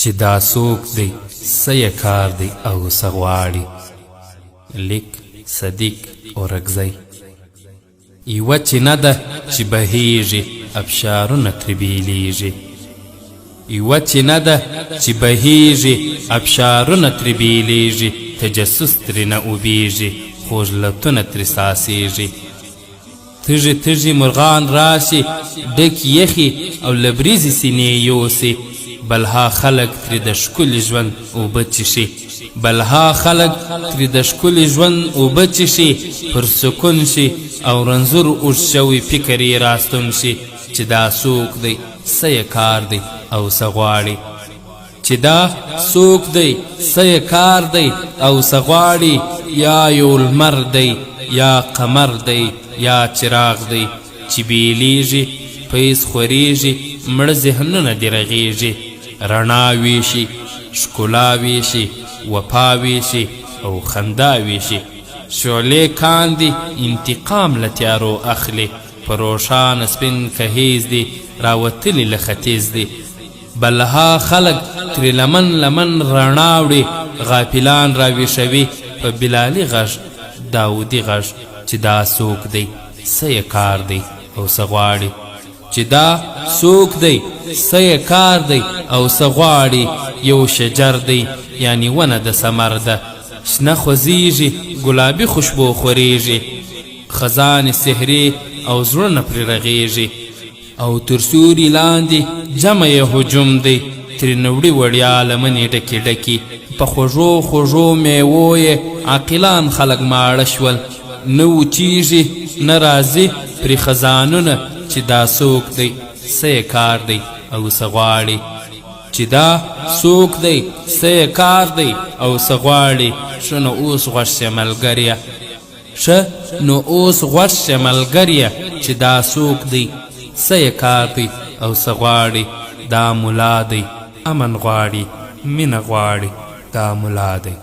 چې دا څوک دی څه یې کار دی او څه غواړي. لیک صدیق اورکزی. یوه چینه ده چې بهیږي ابشارونه ترې بیلیږي. یوه چینه ده چې بهیږي ابشارونه ترې بیلیږي. تجسس ترېنه اوبیږي خوږلتونه ترې ساسیږي. تږي تږي مرغان راشي ډک یخي او لبریزې سینې یوسي. بلها خلق ترې د ښکلي ژوند اوبه څښي. بلها خلق ترې د ښکلي ژوند اوبه څښي. پر سکون شي او رنځور اوږد شوی فکر یې راستون شي. چې دا څوک دی څه یې کار دی او څه غواړي. چې دا څوک دی څه یې کار دی او څه غواړي. یا یو لمر دی یا قمر دی یا چراغ دی چې بیلیږي پیس خوریږي مړه ذهنونه دې رغیږي. رڼا ویشي ښکلا ویشي وفا ویشي او خندا ویشي. شعلې کاندي انتقام له تیارو اخلي. په روښانه سپین کهیز دي راوتلي له ختیځ دي. بلها خلق ترې لمن لمن رڼا وړي. غافلان راویښوي په بلالي غږ داودي غږ. چې دا څوک دی څه یې کار دی او څه غواړي. چې دا څوک دی څه یې کار دی او څه غواړي. یو شجر دی یعنی ونه د ثمر ده. شنه خوځیږي ګلابي خوشبو خورېږي. خزانې سحري او زړونه پرې رغیږي. او تر سوري لاندې جمع یې هجوم دی. ترېنه وړي وړیا لمنې ډکې ډکې. په خوږو خوږو میوو یې عاقلان خلک ماړه شول. نه وچیږي نه راځي پرې خزانونه. چې دا څوک دی څه یې کار دی او څه غواړي. چې دا څوک دی څه یې کار دی او څه غواړي. ښه نو اوس غوږ شه ملګریه. ښه نو اوس غوږ شه ملګریه. چې دا څوک دی څه یې کار دی او څه غواړي. دا ملا دی امن غواړي مینه غواړي. دا ملا دی.